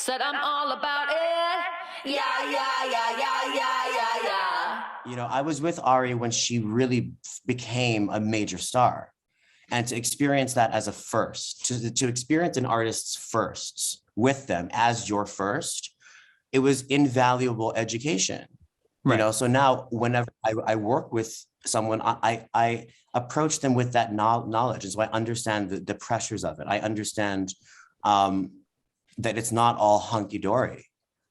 Said I'm all about it. Yeah, yeah, yeah, yeah, yeah, yeah, yeah. You know, I was with Ari when she really became a major star. And to experience that as a first, to experience an artist's firsts with them as your first, it was invaluable education. You Right. know, so now whenever I work with someone, I approach them with that knowledge. And so I understand the pressures of it. I understand that it's not all hunky-dory.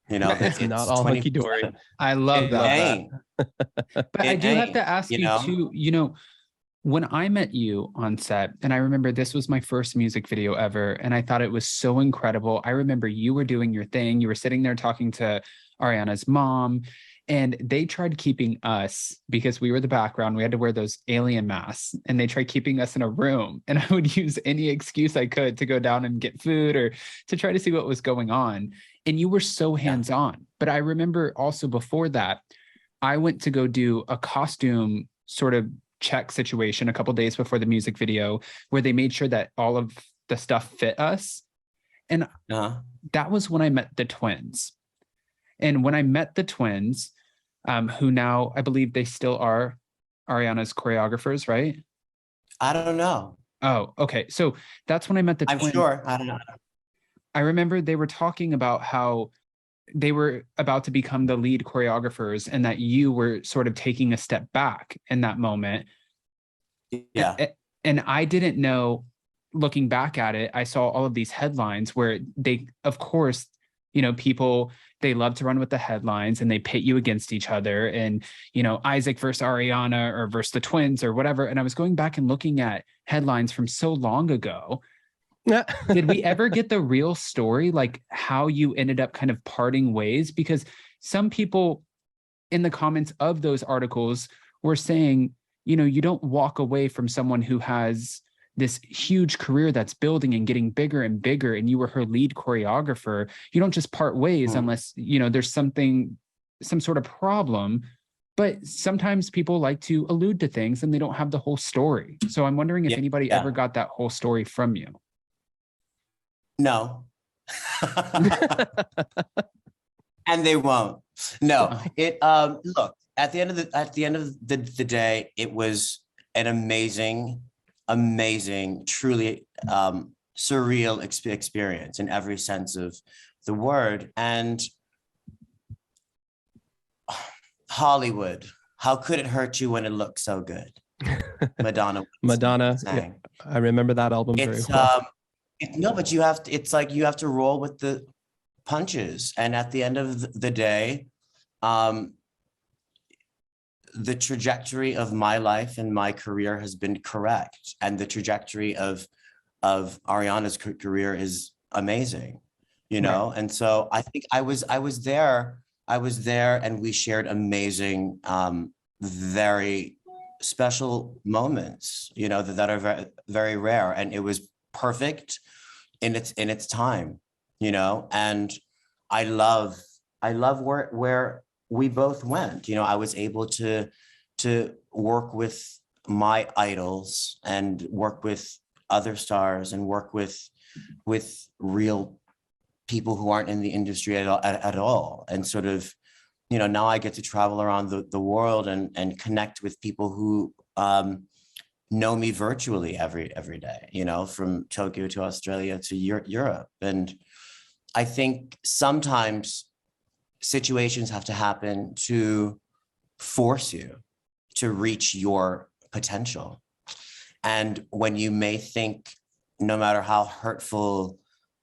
You know, It's not all hunky-dory. I love that. But I do have to ask you too, you know, when I met you on set, and I remember this was my first music video ever, and I thought it was so incredible. I remember you were doing your thing. You were sitting there talking to Ariana's mom, and they tried keeping us, because we were the background, we had to wear those alien masks, and they tried keeping us in a room. And I would use any excuse I could to go down and get food or to try to see what was going on. And you were so hands-on. But I remember also before that, I went to go do a costume sort of check situation a couple days before the music video, where they made sure that all of the stuff fit us. And that was when I met the twins. And when I met the twins, who now I believe they still are Ariana's choreographers, right? I don't know. Oh, okay. So that's when I met the twins. I'm sure. I don't know. I remember they were talking about how they were about to become the lead choreographers and that you were sort of taking a step back in that moment. Yeah. And I didn't know, looking back at it, I saw all of these headlines where they, of course, you know, people, they love to run with the headlines and they pit you against each other and, you know, Isaac versus Ariana or versus the twins or whatever. And I was going back and looking at headlines from so long ago. Did we ever get the real story, like how you ended up kind of parting ways? Because some people in the comments of those articles were saying, you know, you don't walk away from someone who has this huge career that's building and getting bigger and bigger, and you were her lead choreographer. You don't just part ways unless, you know, there's some sort of problem. But sometimes people like to allude to things and they don't have the whole story. So I'm wondering if anybody ever got that whole story from you. No. And they won't. No. It look, at the end of the day, it was an amazing, truly surreal experience in every sense of the word. And Hollywood, how could it hurt you when it looks so good? Madonna. Yeah, I remember that album very well. No, but you have to, it's like you have to roll with the punches. And at the end of the day, the trajectory of my life and my career has been correct. And the trajectory of Ariana's career is amazing, you know? Right. And so I think I was there and we shared amazing, very special moments, you know, that are very, very rare. And it was perfect in its time, you know, and I love where we both went. You know, I was able to work with my idols and work with other stars and work with real people who aren't in the industry at all. And sort of, you know, now I get to travel around the world and connect with people who know me virtually every day, you know, from Tokyo to Australia to Europe. And I think sometimes situations have to happen to force you to reach your potential. And when you may think, no matter how hurtful,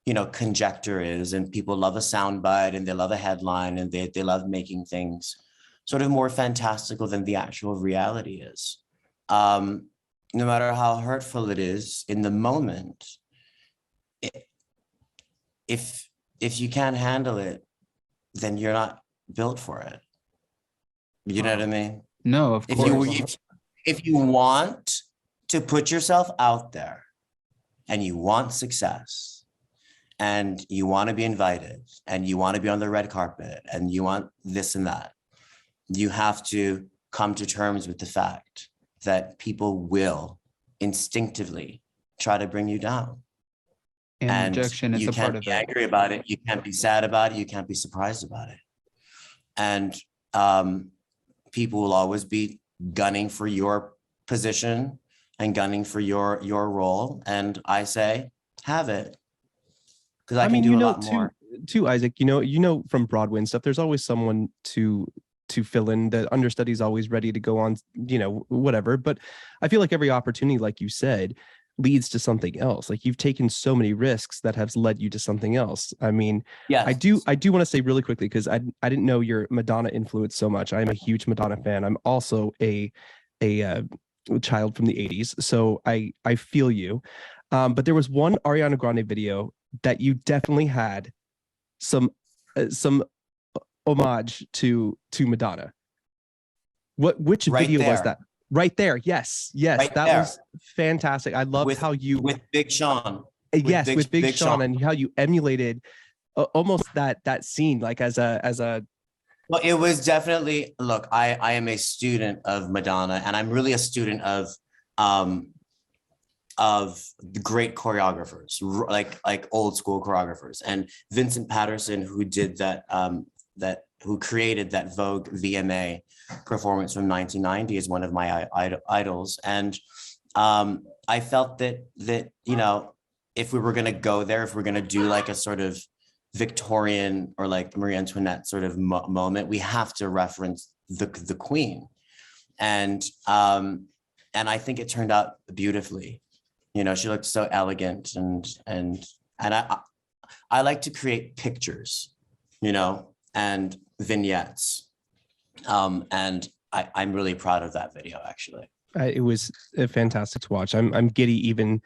you know, conjecture is, and people love a soundbite and they love a headline and they love making things sort of more fantastical than the actual reality is. No matter how hurtful it is in the moment, if you can't handle it, then you're not built for it. You know what I mean? No, of course. If you want to put yourself out there and you want success and you want to be invited and you want to be on the red carpet and you want this and that, you have to come to terms with the fact that people will instinctively try to bring you down. And rejection is you a part can't of be it. angry about it. You can't be sad about it. You can't be surprised about it. And people will always be gunning for your position and gunning for your role. And I say, have it. Because I can do a lot more. Too, Isaac, from Broadway and stuff, there's always someone to fill in. The understudy is always ready to go on, whatever. But I feel like every opportunity, like you said, leads to something else. Like, you've taken so many risks that have led you to something else. I mean, yes. I do want to say really quickly, because I didn't know your Madonna influence so much. I'm a huge Madonna fan. I'm also a child from the 80s, so I feel you. But there was one Ariana Grande video that you definitely had some homage to Madonna. Which video was that? Right there. Yes. Right that there. Was fantastic. I loved how you with Big Sean. Yes, with Big Sean, and how you emulated almost that scene, like as a. Well, it was definitely, look, I am a student of Madonna, and I'm really a student of the great choreographers, like old school choreographers. And Vincent Patterson, who did who created that Vogue VMA performance from 1990, is one of my idols. And I felt that if we were going to go there, if we're going to do like a sort of Victorian or like Marie Antoinette sort of moment, we have to reference the Queen. And I think it turned out beautifully. She looked so elegant, and I like to create pictures, and vignettes. And I'm really proud of that video, actually. It was fantastic to watch. I'm giddy even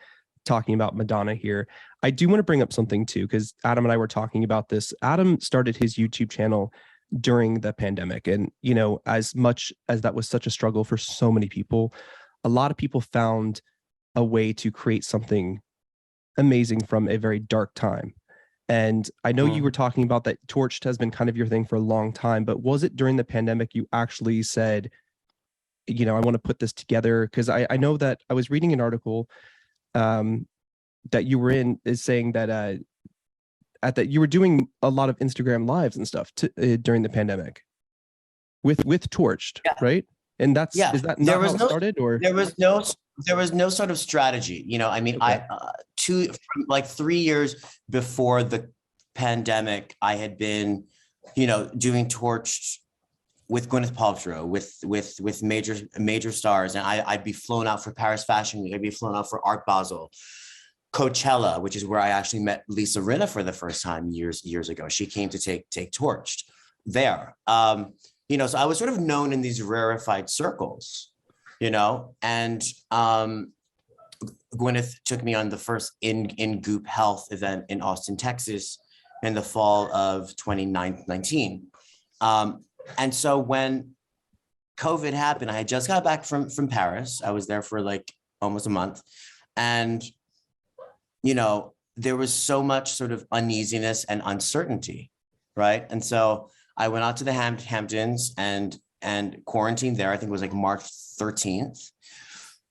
talking about Madonna here. I do want to bring up something too, because Adam and I were talking about this. Adam started his YouTube channel during the pandemic. And, as much as that was such a struggle for so many people, a lot of people found a way to create something amazing from a very dark time. And I know you were talking about that Torched has been kind of your thing for a long time, but was it during the pandemic you actually said, I want to put this together? Because I know that I was reading an article that you were in, is saying that that you were doing a lot of Instagram lives and stuff during the pandemic with Torched, right? And is that not how it started, or there was no sort of strategy? Okay. From like 3 years before the pandemic, I had been, doing Torched with Gwyneth Paltrow, with major stars, and I'd be flown out for Paris Fashion Week. I'd be flown out for Art Basel, Coachella, which is where I actually met Lisa Rinna for the first time years ago. She came to take Torched there. So I was sort of known in these rarefied circles, and Gwyneth took me on the first in Goop Health event in Austin, Texas, in the fall of 2019. And so when COVID happened, I had just got back from Paris. I was there for like almost a month. And, there was so much sort of uneasiness and uncertainty, right? And so I went out to the Hamptons and quarantined there. I think it was like March 13th.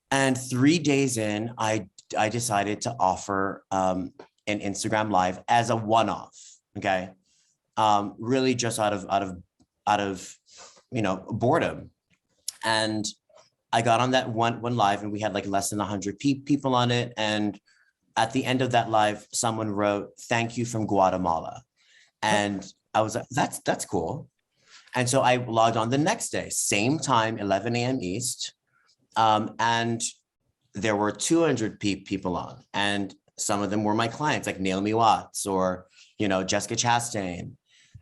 And 3 days in, I decided to offer an Instagram Live as a one-off, okay? Really just out of boredom. And I got on that one live, and we had like less than 100 people on it. And at the end of that live, someone wrote, "Thank you from Guatemala." And I was like, that's cool. And so I logged on the next day, same time, 11 a.m. East. And there were 200 people on, and some of them were my clients, like Naomi Watts or, Jessica Chastain.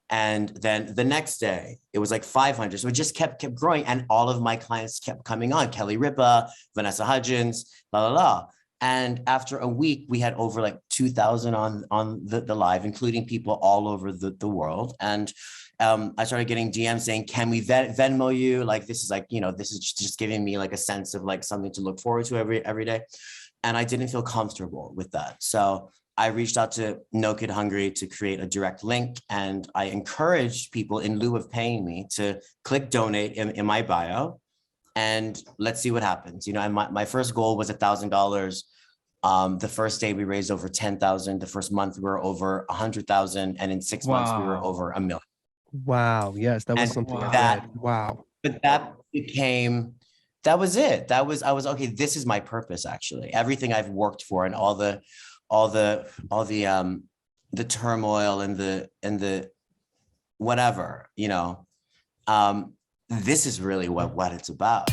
And then the next day it was like 500. So it just kept growing. And all of my clients kept coming on: Kelly Ripa, Vanessa Hudgens, la, la, la. And after a week, we had over like 2,000 on the live, including people all over the world. And I started getting DMs saying, "Can we Venmo you? Like, this is like, this is just giving me like a sense of like something to look forward to every day." And I didn't feel comfortable with that. So I reached out to No Kid Hungry to create a direct link. And I encouraged people, in lieu of paying me, to click donate in my bio. And let's see what happens. And my first goal was $1,000. The first day we raised over 10,000. The first month we were over 100,000, and in 6 months we were over 1 million. Wow. Yes, that was And something I that- read. Wow. But that was it. I was okay, this is my purpose, actually. Everything I've worked for and all the turmoil and the whatever, you know, this is really what it's about.